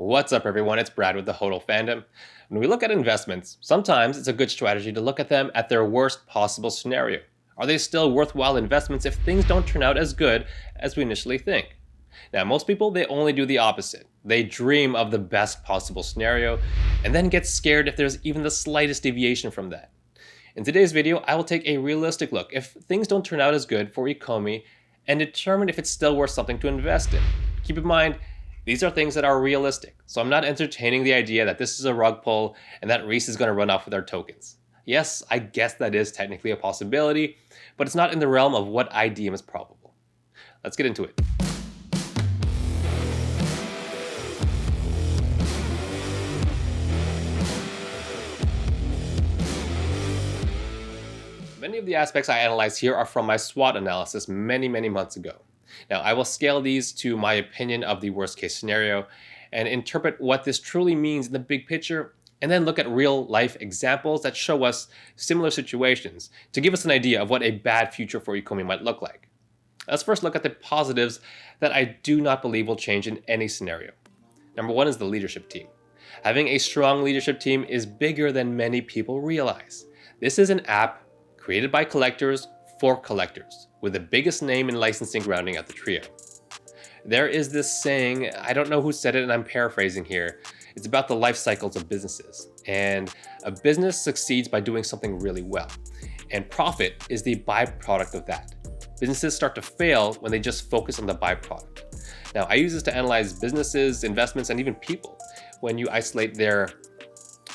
What's up everyone, it's Brad with the Hodl fandom. When we look at investments, sometimes it's a good strategy to look at them at their worst possible scenario. Are they still worthwhile investments if things don't turn out as good as we initially think? Now most people, they only do the opposite. They dream of the best possible scenario and then get scared if there's even the slightest deviation from that. In today's video, I will take a realistic look if things don't turn out as good for Ecomi and determine if it's still worth something to invest in. Keep in mind, these are things that are realistic, so I'm not entertaining the idea that this is a rug pull and that Reese is going to run off with our tokens. Yes, I guess that is technically a possibility, but it's not in the realm of what I deem as probable. Let's get into it. Many of the aspects I analyze here are from my SWOT analysis many months ago. Now, I will scale these to my opinion of the worst case scenario and interpret what this truly means in the big picture, and then look at real life examples that show us similar situations to give us an idea of what a bad future for Ecomi might look like. Let's first look at the positives that I do not believe will change in any scenario. Number one is the leadership team. Having a strong leadership team is bigger than many people realize. This is an app created by collectors for collectors, with the biggest name in licensing rounding out the trio. There is this saying, I don't know who said it and I'm paraphrasing here, it's about the life cycles of businesses. And a business succeeds by doing something really well. And profit is the byproduct of that. Businesses start to fail when they just focus on the byproduct. Now, I use this to analyze businesses, investments, and even people when you isolate their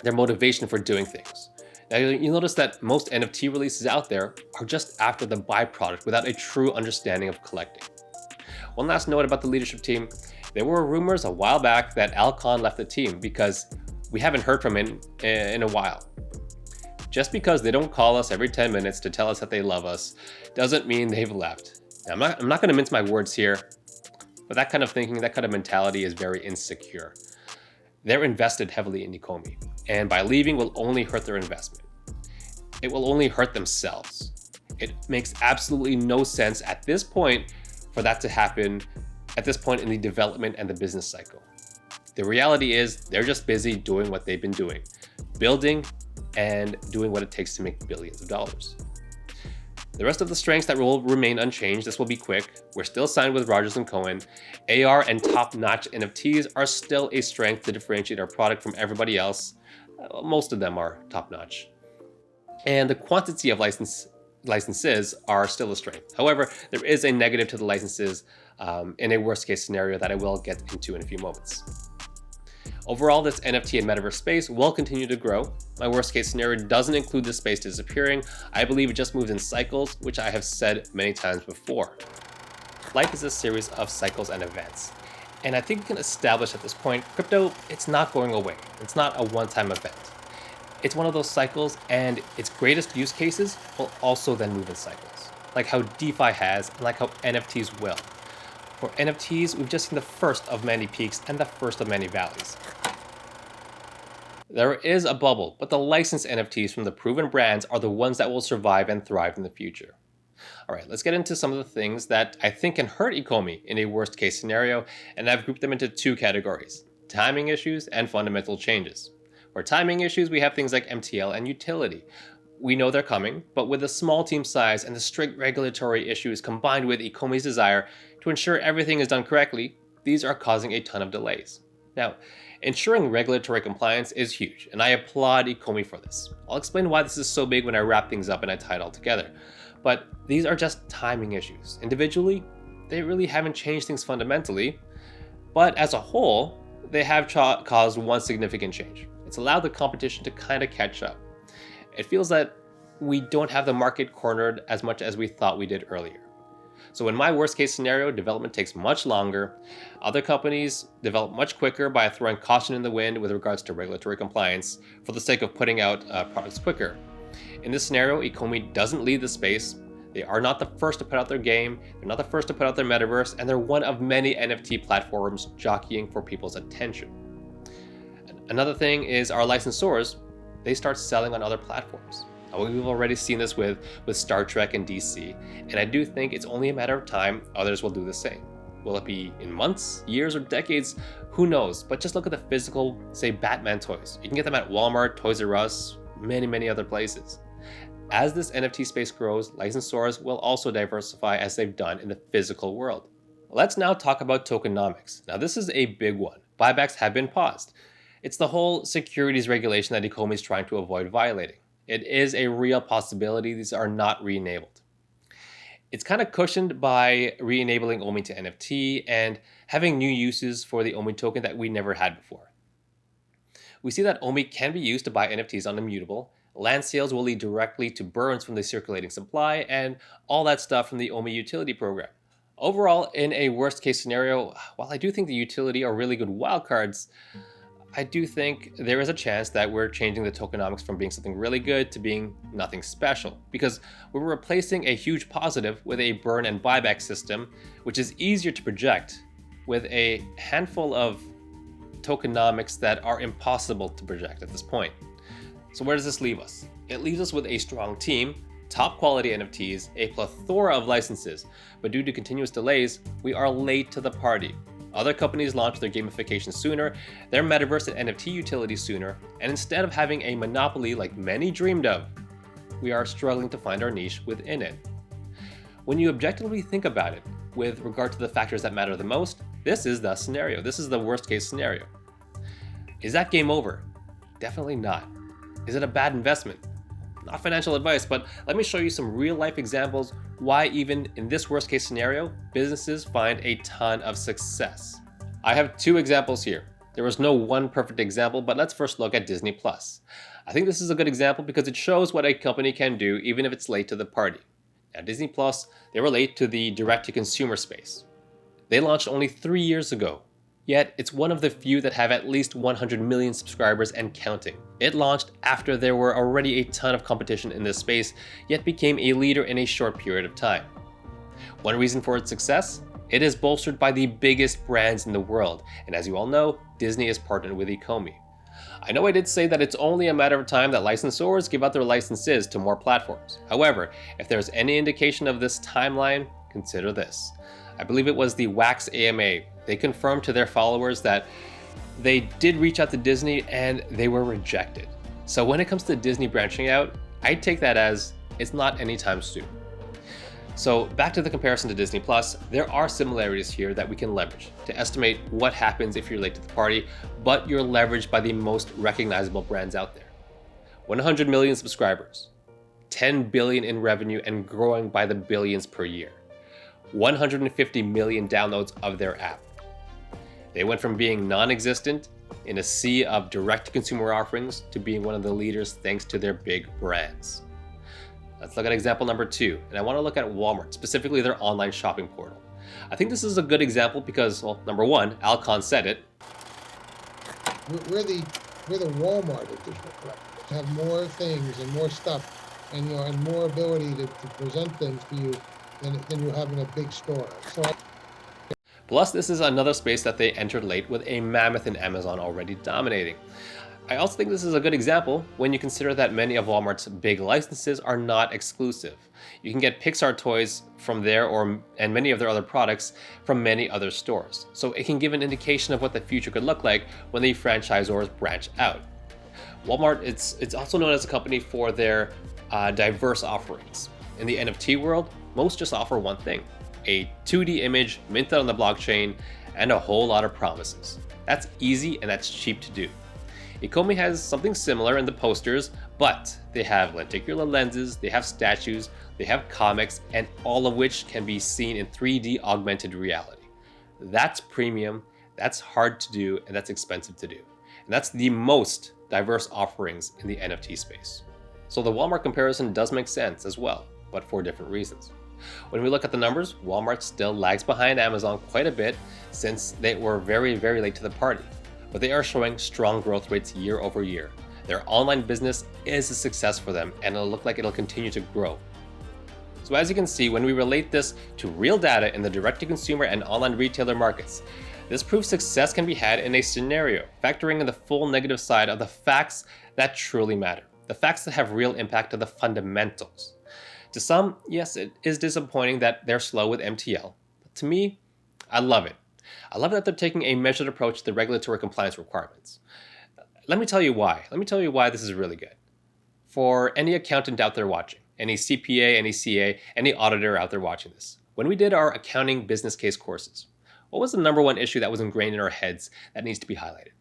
motivation for doing things. Now, you'll notice that most NFT releases out there are just after the byproduct without a true understanding of collecting. One last note about the leadership team. There were rumors a while back that Alcon left the team because we haven't heard from him in a while. Just because they don't call us every 10 minutes to tell us that they love us doesn't mean they've left. Now, I'm not going to mince my words here, but that kind of thinking, that kind of mentality is very insecure. They're invested heavily in Ecomi, and by leaving will only hurt their investment. It will only hurt themselves. It makes absolutely no sense at this point for that to happen at this point in the development and the business cycle. The reality is they're just busy doing what they've been doing, building and doing what it takes to make billions of dollars. The rest of the strengths that will remain unchanged, this will be quick. We're still signed with Rogers & Cohen. AR and top-notch NFTs are still a strength to differentiate our product from everybody else. Most of them are top-notch. And the quantity of licenses are still a strength. However, there is a negative to the licenses in a worst-case scenario that I will get into in a few moments. Overall, this NFT and metaverse space will continue to grow. My worst case scenario doesn't include this space disappearing. I believe it just moves in cycles, which I have said many times before. Life is a series of cycles and events. And I think we can establish at this point, crypto, it's not going away. It's not a one-time event. It's one of those cycles, and its greatest use cases will also then move in cycles, like how DeFi has and like how NFTs will. For NFTs, we've just seen the first of many peaks and the first of many valleys. There is a bubble, but the licensed NFTs from the proven brands are the ones that will survive and thrive in the future. All right, let's get into some of the things that I think can hurt Ecomi in a worst case scenario, and I've grouped them into two categories: timing issues and fundamental changes. For timing issues, we have things like MTL and utility. We know they're coming, but with a small team size and the strict regulatory issues combined with Ecomi's desire to ensure everything is done correctly, these are causing a ton of delays. Now, ensuring regulatory compliance is huge, and I applaud Ecomi for this. I'll explain why this is so big when I wrap things up and I tie it all together. But these are just timing issues. Individually, they really haven't changed things fundamentally, but as a whole, they have caused one significant change. It's allowed the competition to kind of catch up. It feels that we don't have the market cornered as much as we thought we did earlier. So in my worst case scenario, development takes much longer. Other companies develop much quicker by throwing caution in the wind with regards to regulatory compliance for the sake of putting out products quicker. In this scenario, Ecomi doesn't lead the space. They are not the first to put out their game, they're not the first to put out their metaverse, and they're one of many NFT platforms jockeying for people's attention. Another thing is our licensors, they start selling on other platforms. We've already seen this with Star Trek and DC, and I do think it's only a matter of time others will do the same. Will it be in months, years, or decades? Who knows? But just look at the physical, say, Batman toys. You can get them at Walmart, Toys R Us, many other places. As this NFT space grows, licensors will also diversify as they've done in the physical world. Let's now talk about tokenomics. Now this is a big one. Buybacks have been paused. It's the whole securities regulation that Ecomi is trying to avoid violating. It is a real possibility. These are not re-enabled. It's kind of cushioned by re-enabling OMI to NFT and having new uses for the OMI token that we never had before. We see that OMI can be used to buy NFTs on Immutable. Land sales will lead directly to burns from the circulating supply and all that stuff from the OMI utility program. Overall, in a worst case scenario, while I do think the utility are really good wildcards, I do think there is a chance that we're changing the tokenomics from being something really good to being nothing special, because we're replacing a huge positive with a burn and buyback system, which is easier to project, with a handful of tokenomics that are impossible to project at this point. So where does this leave us? It leaves us with a strong team, top quality NFTs, a plethora of licenses, but due to continuous delays, we are late to the party. Other companies launch their gamification sooner, their metaverse and NFT utility sooner, and instead of having a monopoly like many dreamed of, we are struggling to find our niche within it. When you objectively think about it, with regard to the factors that matter the most, this is the scenario. This is the worst case scenario. Is that game over? Definitely not. Is it a bad investment? Not financial advice, but let me show you some real life examples why even in this worst case scenario, businesses find a ton of success. I have two examples here. There was no one perfect example, but let's first look at Disney+. I think this is a good example because it shows what a company can do even if it's late to the party. Now Disney+, they were late to the direct-to-consumer space. They launched only 3 years ago. Yet, it's one of the few that have at least 100 million subscribers and counting. It launched after there were already a ton of competition in this space, yet became a leader in a short period of time. One reason for its success? It is bolstered by the biggest brands in the world, and as you all know, Disney is partnered with Ecomi. I know I did say that it's only a matter of time that licensors give out their licenses to more platforms. However, if there's any indication of this timeline, consider this. I believe it was the Wax AMA. They confirmed to their followers that they did reach out to Disney and they were rejected. So when it comes to Disney branching out, I take that as it's not anytime soon. So back to the comparison to Disney+, there are similarities here that we can leverage to estimate what happens if you're late to the party, but you're leveraged by the most recognizable brands out there. 100 million subscribers, 10 billion in revenue and growing by the billions per year. 150 million downloads of their app. They went from being non-existent in a sea of direct-to-consumer offerings to being one of the leaders thanks to their big brands. Let's look at example number 2, and I want to look at Walmart, specifically their online shopping portal. I think this is a good example because, well, number 1, Alcon said it. We're the Walmart of digital collectibles. Have more things and more stuff, and and more ability to present things to you than you have in a big store. Plus, this is another space that they entered late with a mammoth in Amazon already dominating. I also think this is a good example when you consider that many of Walmart's big licenses are not exclusive. You can get Pixar toys from there and many of their other products from many other stores. So it can give an indication of what the future could look like when the franchisors branch out. Walmart, it's also known as a company for their diverse offerings. In the NFT world, most just offer one thing, a 2D image minted on the blockchain and a whole lot of promises. That's easy and that's cheap to do. Ecomi has something similar in the posters, but they have lenticular lenses, they have statues, they have comics, and all of which can be seen in 3D augmented reality. That's premium, that's hard to do, and that's expensive to do. And that's the most diverse offerings in the NFT space. So the Walmart comparison does make sense as well, but for different reasons. When we look at the numbers, Walmart still lags behind Amazon quite a bit since they were very late to the party. But they are showing strong growth rates year over year. Their online business is a success for them and it'll look like it'll continue to grow. So as you can see, when we relate this to real data in the direct-to-consumer and online retailer markets, this proves success can be had in a scenario, factoring in the full negative side of the facts that truly matter, the facts that have real impact to the fundamentals. To some, yes, it is disappointing that they're slow with MTL. But to me, I love it. I love that they're taking a measured approach to the regulatory compliance requirements. Let me tell you why. Let me tell you why this is really good. For any accountant out there watching, any CPA, any CA, any auditor out there watching this, when we did our accounting business case courses, what was the number one issue that was ingrained in our heads that needs to be highlighted?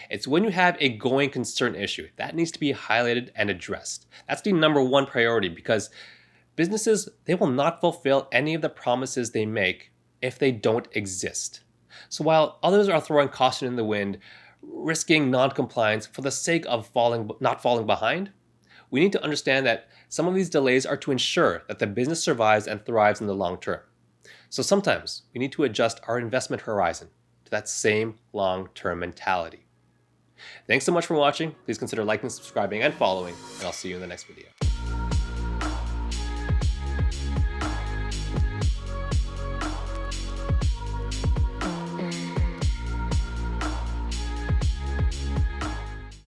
It's when you have a going concern issue, that needs to be highlighted and addressed. That's the number one priority because businesses, they will not fulfill any of the promises they make if they don't exist. So while others are throwing caution in the wind, risking non-compliance for the sake of not falling behind, we need to understand that some of these delays are to ensure that the business survives and thrives in the long term. So sometimes we need to adjust our investment horizon to that same long-term mentality. Thanks so much for watching. Please consider liking, subscribing, and following, and I'll see you in the next video.